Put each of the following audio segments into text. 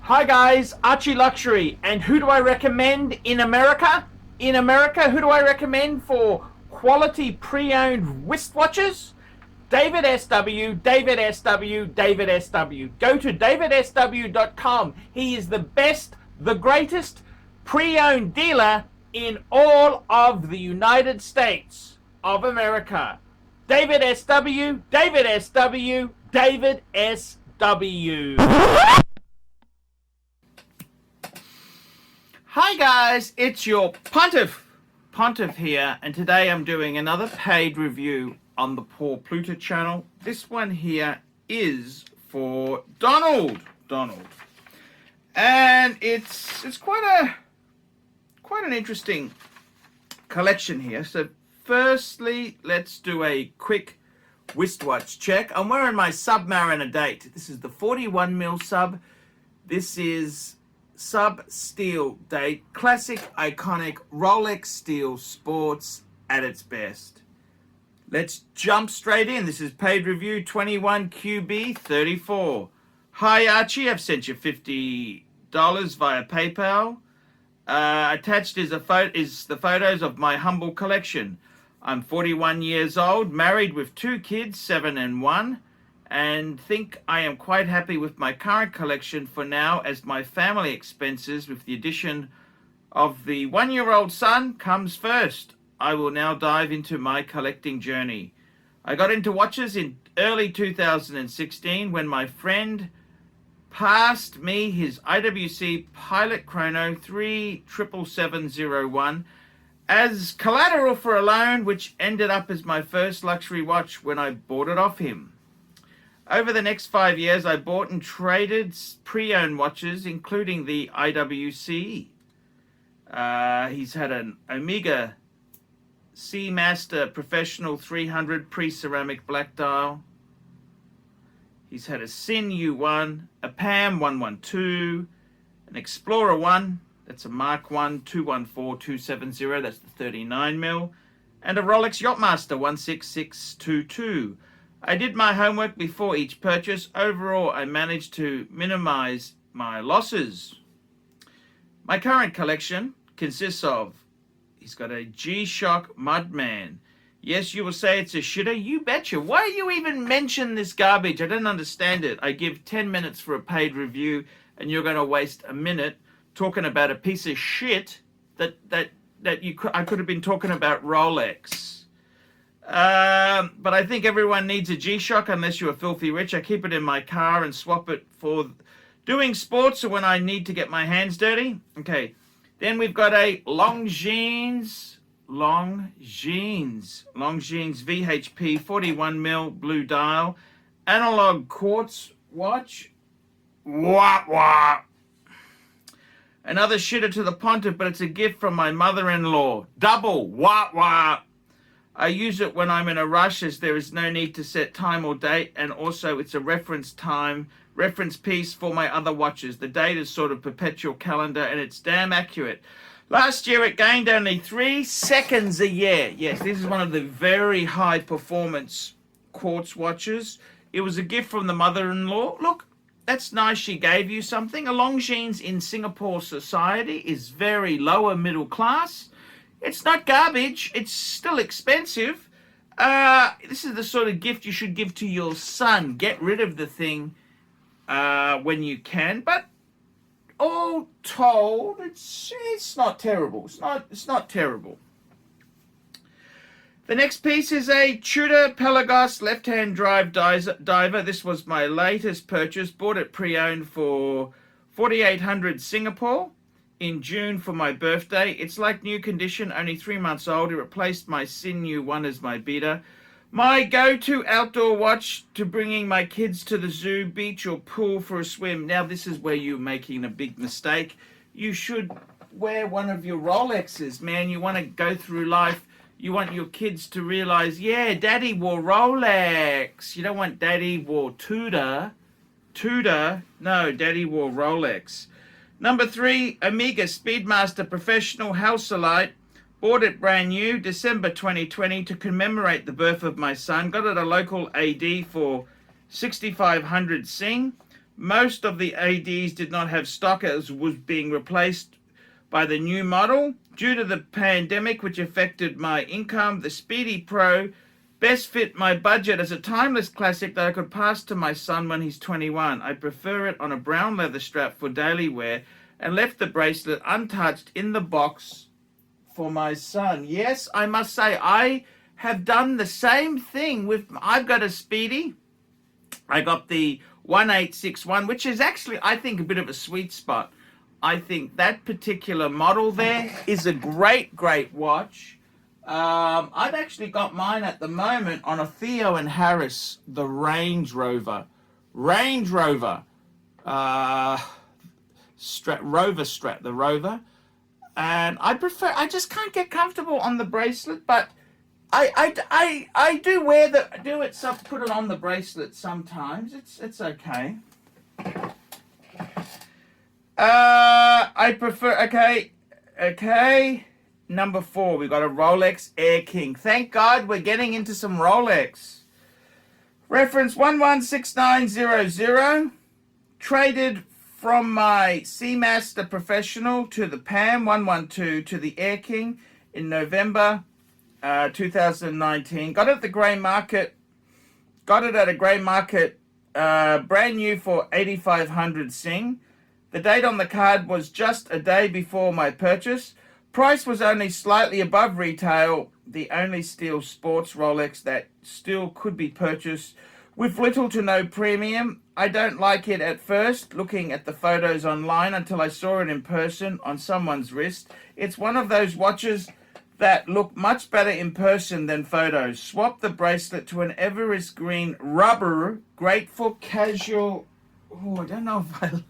Hi guys, ArchieLuxury, and who do I recommend in America? In America, who do I recommend for quality pre-owned wristwatches? David SW, David SW, David SW. Go to davidsw.com. He is the best, the greatest pre-owned dealer in all of the United States of America. David SW, David SW, David SW. Hi guys, it's your Pontiff here, and today I'm doing another paid review on the Poor Pluta channel. This one here is for Donald, and it's quite an interesting collection here. So firstly, let's do a quick wristwatch check. I'm wearing my Submariner date. This is the 41mm sub. This is sub steel date, classic iconic Rolex steel sports at its best. Let's jump straight in. This is paid review 21QB34. Hi Archie, I've sent you $50 via PayPal. Attached is the photos of my humble collection. I'm 41 years old, married with 2 kids, 7 and 1. And think I am quite happy with my current collection for now, as my family expenses with the addition of the 1-year-old son comes first. I will now dive into my collecting journey. I got into watches in early 2016 when my friend passed me his IWC Pilot Chrono 37701 as collateral for a loan, which ended up as my first luxury watch when I bought it off him. Over the next 5 years, I bought and traded pre-owned watches, including the IWC. He's had an Omega Seamaster Professional 300 pre-ceramic black dial. He's had a Sin U1, a PAM 112, an Explorer 1, that's a Mark 1 214270, that's the 39mm, and a Rolex Yachtmaster 16622. I did my homework before each purchase. Overall, I managed to minimize my losses. My current collection consists of, he's got a G-Shock Mudman. Yes, you will say it's a shitter. You betcha. Why do you even mention this garbage? I don't understand it. I give 10 minutes for a paid review, and you're going to waste a minute talking about a piece of shit that I could have been talking about Rolex. But I think everyone needs a G-Shock unless you're filthy rich. I keep it in my car and swap it for doing sports or when I need to get my hands dirty. Okay, then we've got a Longines VHP 41mm blue dial analog quartz watch. Wah wah. Another shitter to the Pontiff, but it's a gift from my mother-in-law. Double wah wah. I use it when I'm in a rush, as there is no need to set time or date, and also it's a reference piece for my other watches. The date is sort of perpetual calendar, and it's damn accurate. Last year it gained only 3 seconds a year. Yes, this is one of the very high performance quartz watches. It was a gift from the mother-in-law. Look, that's nice, she gave you something. A Longines in Singapore society is very lower middle class. It's not garbage. It's still expensive. This is the sort of gift you should give to your son. Get rid of the thing when you can. But all told, it's not terrible. It's not terrible. The next piece is a Tudor Pelagos left-hand drive diver. This was my latest purchase. Bought it pre-owned for 4,800 Singapore. In June for my birthday. It's like new condition, only 3 months old. It replaced my Sin U1 as my beater. My go-to outdoor watch to bringing my kids to the zoo, beach or pool for a swim. Now this is where you're making a big mistake. You should wear one of your Rolexes, man. You want to go through life. You want your kids to realize, yeah, daddy wore Rolex. You don't want daddy wore Tudor. No, daddy wore Rolex. Number 3, Omega Speedmaster Professional Halcyon. Bought it brand new, December 2020, to commemorate the birth of my son. Got it at a local AD for 6,500 Sing. Most of the ADs did not have stock as was being replaced by the new model. Due to the pandemic, which affected my income, the Speedy Pro best fit my budget as a timeless classic that I could pass to my son when he's 21. I prefer it on a brown leather strap for daily wear and left the bracelet untouched in the box for my son. Yes, I must say, I have done the same thing with, I've got a Speedy. I got the 1861, which is actually, I think, a bit of a sweet spot. I think that particular model there is a great, great watch. I've actually got mine at the moment on a Theo and Harris, the Range Rover. Rover strap, the Rover. And I just can't get comfortable on the bracelet, but I do put it on the bracelet sometimes. It's okay. I prefer, okay. Number 4, we got a Rolex Air King. Thank God we're getting into some Rolex. Reference 116900. Traded from my Seamaster Professional to the PAM 112 to the Air King in November 2019. Got it at the grey market. Got it at a grey market, brand new for 8,500 Sing. The date on the card was just a day before my purchase. Price was only slightly above retail, the only steel sports Rolex that still could be purchased with little to no premium. I don't like it at first, looking at the photos online, until I saw it in person on someone's wrist. It's one of those watches that look much better in person than photos. Swap the bracelet to an Everest green rubber, great for casual. Oh, I don't know if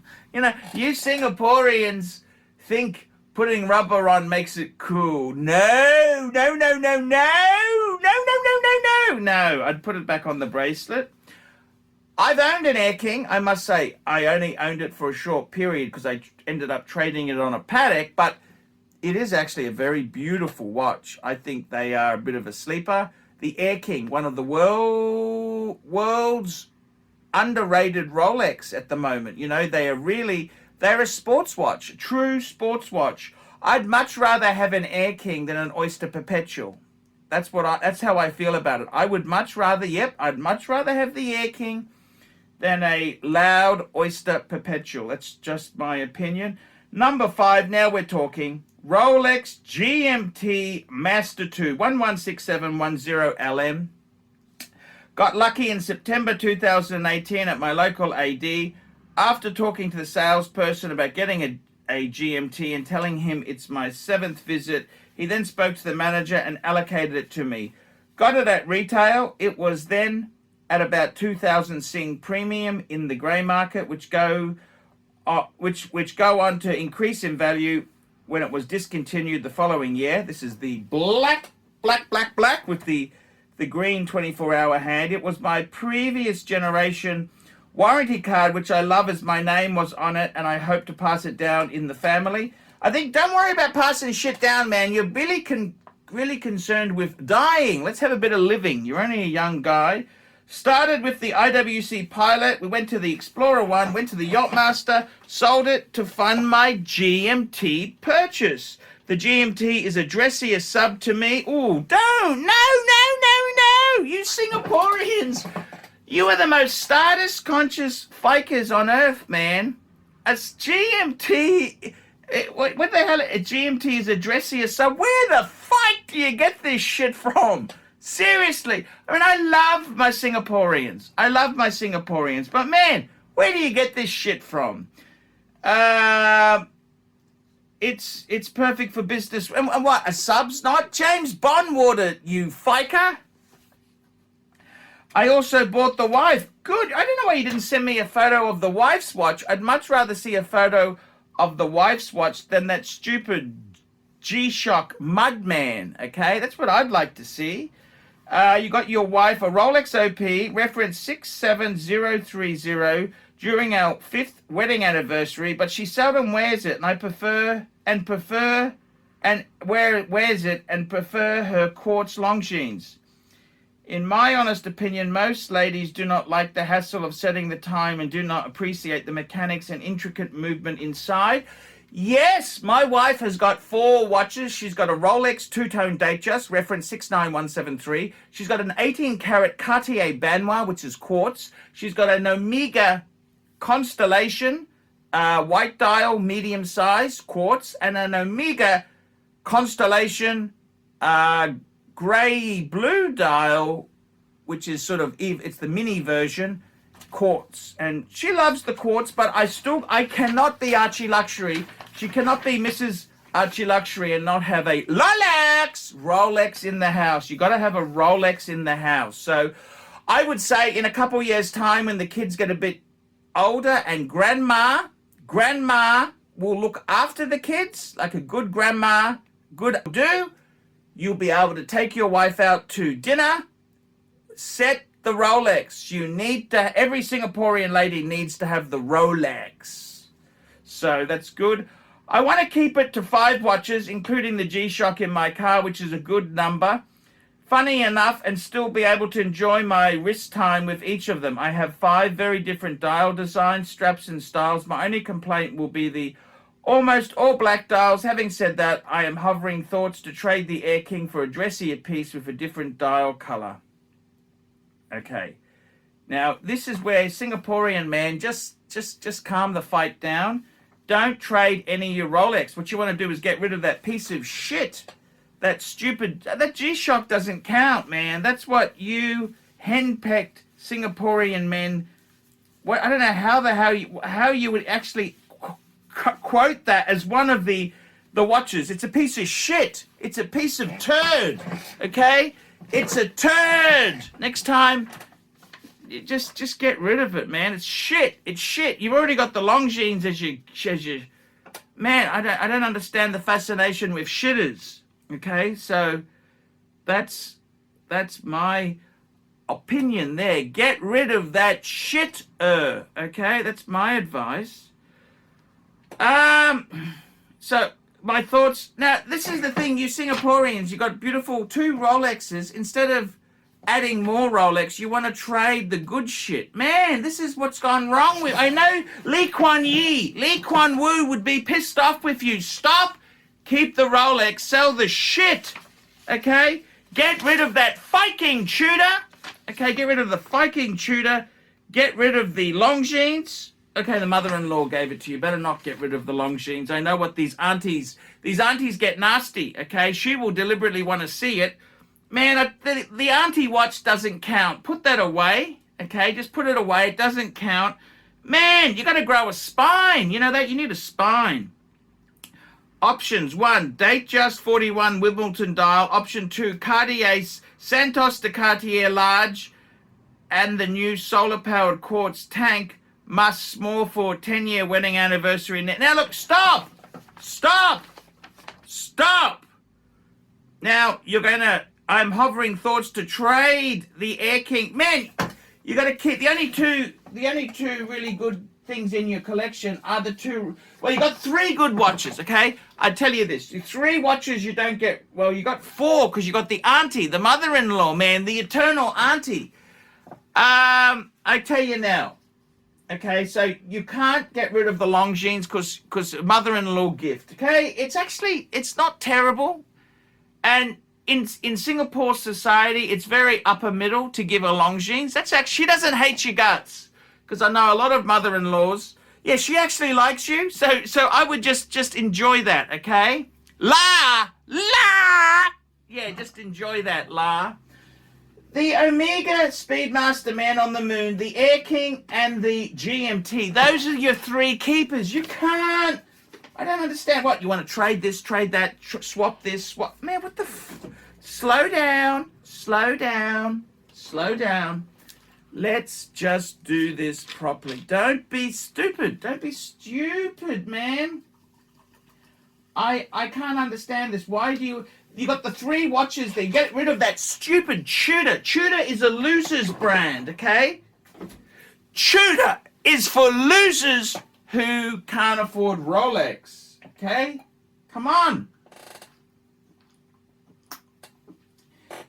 you Singaporeans think putting rubber on makes it cool. No. I'd put it back on the bracelet. I've owned an Air King. I must say, I only owned it for a short period because I ended up trading it on a paddock, but it is actually a very beautiful watch. I think they are a bit of a sleeper. The Air King, one of the world's underrated Rolex at the moment. They're a sports watch, a true sports watch. I'd much rather have an Air King than an Oyster Perpetual. That's how I feel about it. I'd much rather have the Air King than a loud Oyster Perpetual. That's just my opinion. Number 5, now we're talking. Rolex GMT Master 2 116710 LM. Got lucky in September 2018 at my local AD. After talking to the salesperson about getting a GMT and telling him it's my 7th visit, he then spoke to the manager and allocated it to me. Got it at retail. It was then at about 2,000 Sing premium in the grey market, which go on to increase in value when it was discontinued the following year. This is the black with the green 24-hour hand. It was my previous generation warranty card, which I love, as my name was on it, and I hope to pass it down in the family. I think, don't worry about passing shit down, man. You're really concerned with dying. Let's have a bit of living. You're only a young guy. Started with the IWC Pilot. We went to the Explorer 1, went to the Yachtmaster, sold it to fund my GMT purchase. The GMT is a dressier sub to me. Ooh, don't. No. You Singaporeans. You are the most status-conscious fakers on earth, man. A GMT... What the hell? A GMT is a dressier sub? Where the fuck do you get this shit from? Seriously. I mean, I love my Singaporeans. But, man, where do you get this shit from? It's perfect for business. And what, a sub's not? James Bond water, you faker. I also bought the wife. Good. I don't know why you didn't send me a photo of the wife's watch. I'd much rather see a photo of the wife's watch than that stupid G-Shock Mudman. Okay, that's what I'd like to see. You got your wife a Rolex OP, reference 67030, during our 5th wedding anniversary, but she seldom wears it, and I wears it and prefer her quartz Longines. In my honest opinion, most ladies do not like the hassle of setting the time and do not appreciate the mechanics and intricate movement inside. Yes, my wife has got 4 watches. She's got a Rolex two-tone Datejust, reference 69173. She's got an 18-karat Cartier Banois, which is quartz. She's got an Omega Constellation, white dial, medium size, quartz, and an Omega Constellation, grey blue dial, which is sort of, it's the mini version, quartz. And she loves the quartz, but I cannot be ArchieLuxury. She cannot be Mrs. ArchieLuxury and not have a Rolex in the house. You got to have a Rolex in the house. So I would say in a couple years time, when the kids get a bit older and grandma will look after the kids like a good grandma do, you'll be able to take your wife out to dinner, set the Rolex. Every Singaporean lady needs to have the Rolex. So that's good. I want to keep it to 5 watches, including the G-Shock in my car, which is a good number. Funny enough, and still be able to enjoy my wrist time with each of them. I have 5 very different dial designs, straps and styles. My only complaint will be the almost all black dials. Having said that, I am hovering thoughts to trade the Air King for a dressier piece with a different dial color. Okay. Now, this is where Singaporean man, just calm the fight down. Don't trade any of your Rolex. What you want to do is get rid of that piece of shit. That G-Shock doesn't count, man. That's what you henpecked Singaporean men. I don't know how you would actually quote that as one of the watches. It's a piece of shit. It's a piece of turd. Okay? It's a turd. Next time, just get rid of it, man. It's shit. It's shit. You've already got the Longines as you. Man, I don't understand the fascination with shitters. Okay, so that's my opinion there. Get rid of that shit. Okay, that's my advice. So my thoughts. Now, this is the thing, you Singaporeans, you got beautiful 2 Rolexes. Instead of adding more Rolex, you want to trade the good shit. Man, this is what's gone wrong with. I know Lee Kuan Yew would be pissed off with you. Stop. Keep the Rolex, sell the shit, okay? Get rid of that Viking Tudor, okay? Get rid of the Viking Tudor. Get rid of the Longines. Okay, the mother-in-law gave it to you. Better not get rid of the Longines. I know what these aunties get nasty, okay? She will deliberately want to see it. Man, the auntie watch doesn't count. Put that away, okay? Just put it away. It doesn't count. Man, you got to grow a spine. You know that? You need a spine. Options: 1, Datejust 41 Wimbledon dial. Option 2, Cartier Santos de Cartier large and the new solar-powered quartz tank. Must small for 10-year wedding anniversary. Now look, stop! Now I'm hovering thoughts to trade the Air King. Man, you got to keep the only two really good things in your collection are the 2. Well, you got 3 good watches, okay? I tell you this, 3 watches you don't get. Well, you got 4 because you got the auntie, the mother-in-law, man, the eternal auntie. I tell you now, okay, so you can't get rid of the Longines because mother-in-law gift, okay? It's not terrible, and in Singapore society, it's very upper middle to give a Longines. She doesn't hate your guts. Because I know a lot of mother-in-laws. Yeah, she actually likes you. So I would just enjoy that, okay? La! Yeah, just enjoy that, la. The Omega Speedmaster Man on the Moon, the Air King, and the GMT. Those are your 3 keepers. You can't. I don't understand. What, you want to trade this, trade that, swap this, swap. Man, what the Slow down. Let's just do this properly. Don't be stupid, man. I can't understand this. Why do you got the 3 watches there? Get rid of that stupid Tudor. Tudor is a loser's brand, okay? Tudor is for losers who can't afford Rolex, okay? Come on.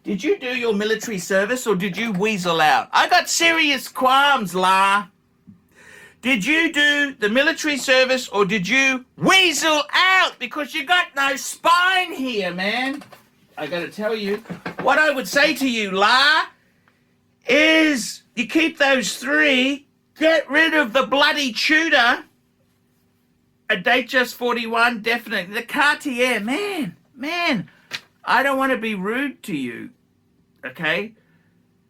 Did you do your military service or did you weasel out? I got serious qualms, La. Did you do the military service or did you weasel out? Because you got no spine here, man. I gotta tell you, what I would say to you, La, is you keep those three, get rid of the bloody tutor. A date just 41, definitely. The Cartier, man, I don't want to be rude to you, okay?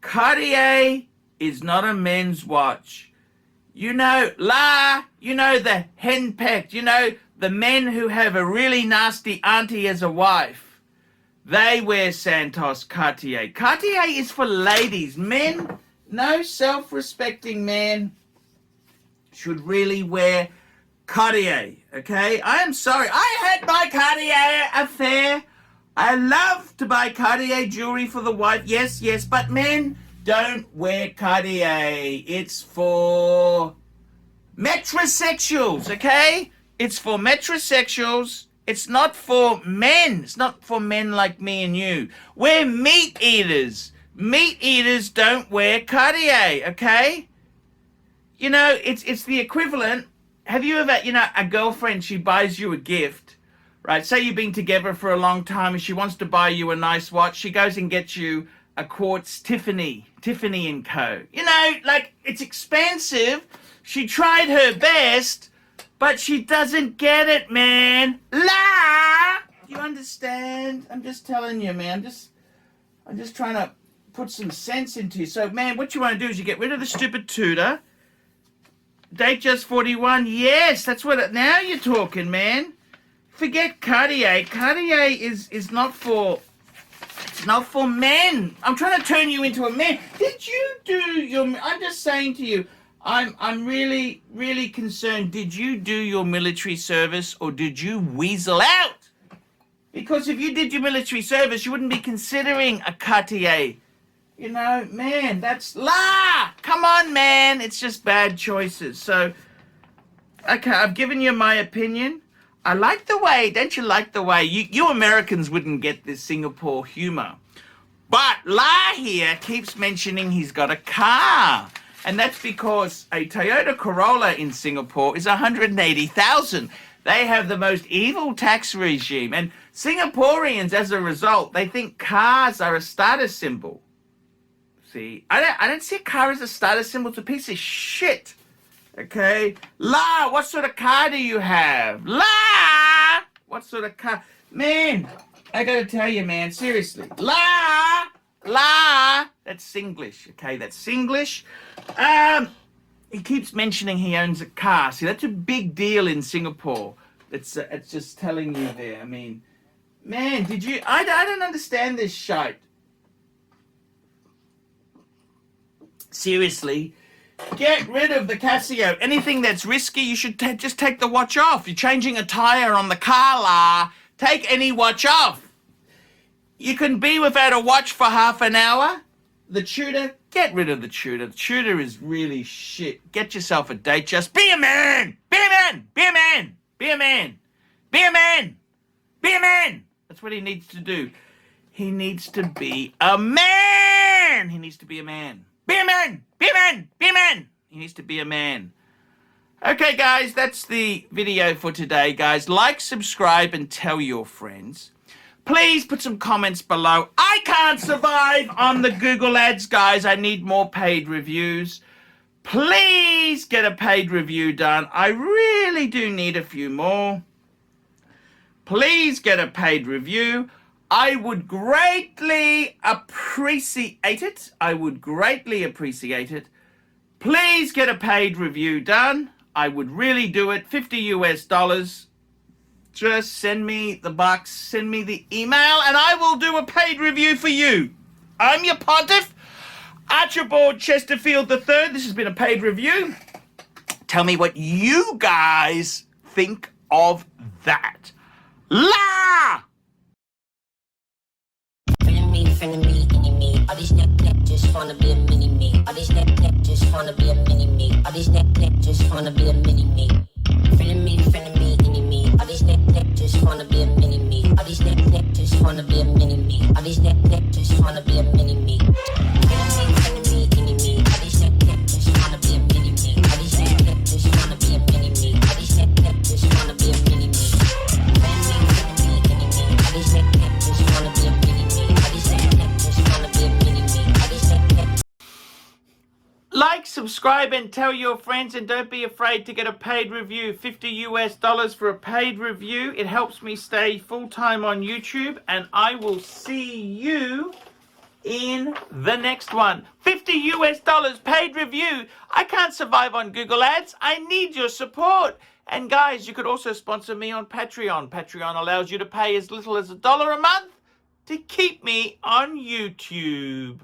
Cartier is not a men's watch. You know, La, you know the henpecked, you know, the men who have a really nasty auntie as a wife. They wear Santos Cartier. Cartier is for ladies. Men, no self-respecting man should really wear Cartier, okay? I am sorry. I had my Cartier affair. I love to buy Cartier jewelry for the wife. Yes, but men don't wear Cartier. It's for metrosexuals, okay? It's for metrosexuals. It's not for men. It's not for men like me and you. We're meat eaters. Meat eaters don't wear Cartier, okay? You know, it's the equivalent. Have you ever, you know, a girlfriend, she buys you a gift, right? Say you've been together for a long time and she wants to buy you a nice watch. She goes and gets you a quartz Tiffany & Co. You know, like, it's expensive. She tried her best, but she doesn't get it, man. La! Do you understand? I'm just telling you, man. I'm just trying to put some sense into you. So, man, what you want to do is you get rid of the stupid tutor. Date just 41. Yes, that's what now you're talking, man. Forget Cartier. Cartier is not for... It's not for men. I'm trying to turn you into a man. Did you do your... I'm just saying to you, I'm really, really concerned. Did you do your military service or did you weasel out? Because if you did your military service, you wouldn't be considering a Cartier. You know, man, that's... La! Come on, man. It's just bad choices. So, okay, I've given you my opinion. I like the way, don't you like the way? You Americans wouldn't get this Singapore humor. But La here keeps mentioning he's got a car. And that's because a Toyota Corolla in Singapore is 180,000. They have the most evil tax regime. And Singaporeans, as a result, they think cars are a status symbol. See, I don't see a car as a status symbol. It's a piece of shit. Okay? La, what sort of car do you have? La! What sort of car? Man, I gotta tell you, man, seriously. La! That's Singlish, okay? That's Singlish. He keeps mentioning he owns a car. See, that's a big deal in Singapore. It's just telling you there. I mean, man, did you... I don't understand this shite. Seriously, get rid of the Casio. Anything that's risky, you should just take the watch off. You're changing a tire on the car, La. Take any watch off. You can be without a watch for half an hour. The tutor, get rid of the tutor. The tutor is really shit. Get yourself a date. Just be a man. Be a man. Be a man. Be a man. Be a man. Be a man. That's what he needs to do. He needs to be a man. He needs to be a man. Be a man! Be a man! Be a man! He needs to be a man. Okay, guys, that's the video for today, guys. Like, subscribe, and tell your friends. Please put some comments below. I can't survive on the Google ads, guys. I need more paid reviews. Please get a paid review done. I really do need a few more. Please get a paid review. I would greatly appreciate it. I would greatly appreciate it. Please get a paid review done. I would really do it. $50 US. Just send me the bucks, send me the email, and I will do a paid review for you. I'm your pontiff, Archibald Chesterfield III. This has been a paid review. Tell me what you guys think of that. La! All these neck just wanna be a mini me. All these neck just wanna be a mini me. All these neck just wanna be a mini me. Friend of me, any me. All these neck just wanna be a mini me. All these neck just wanna wanna be a mini me. All these neck just wanna be a mini me. Enemy, enemy. All these neck just wanna be a mini me. All these neck just wanna be a mini me. All these neck just wanna be a mini me. Enemy, enemy. All these neck just wanna be a mini me. All these neck just wanna be a mini me. All these neck. Like, subscribe, and tell your friends, and don't be afraid to get a paid review. $50 for a paid review. It helps me stay full-time on YouTube, and I will see you in the next one. $50 paid review. I can't survive on Google Ads. I need your support. And guys, you could also sponsor me on Patreon. Patreon allows you to pay as little as $1 a month to keep me on YouTube.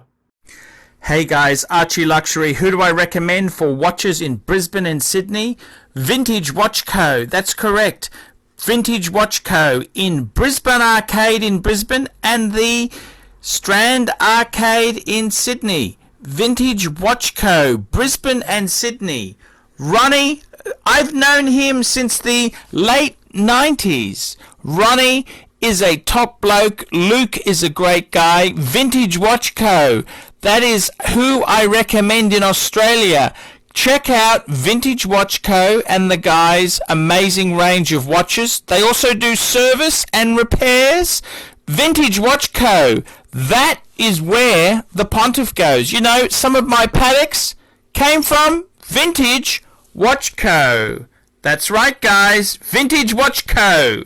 Hey guys, ArchieLuxury. Who do I recommend for watches in Brisbane and Sydney? Vintage Watch Co. That's correct. Vintage Watch Co. in Brisbane Arcade in Brisbane and the Strand Arcade in Sydney. Vintage Watch Co. Brisbane and Sydney. Ronnie, I've known him since the late 90s. Ronnie is a top bloke. Luke is a great guy. Vintage Watch Co. That is who I recommend in Australia. Check out Vintage Watch Co. and the guys' amazing range of watches. They also do service and repairs. Vintage Watch Co. That is where the pontiff goes. You know, some of my Patek's came from Vintage Watch Co. That's right, guys. Vintage Watch Co.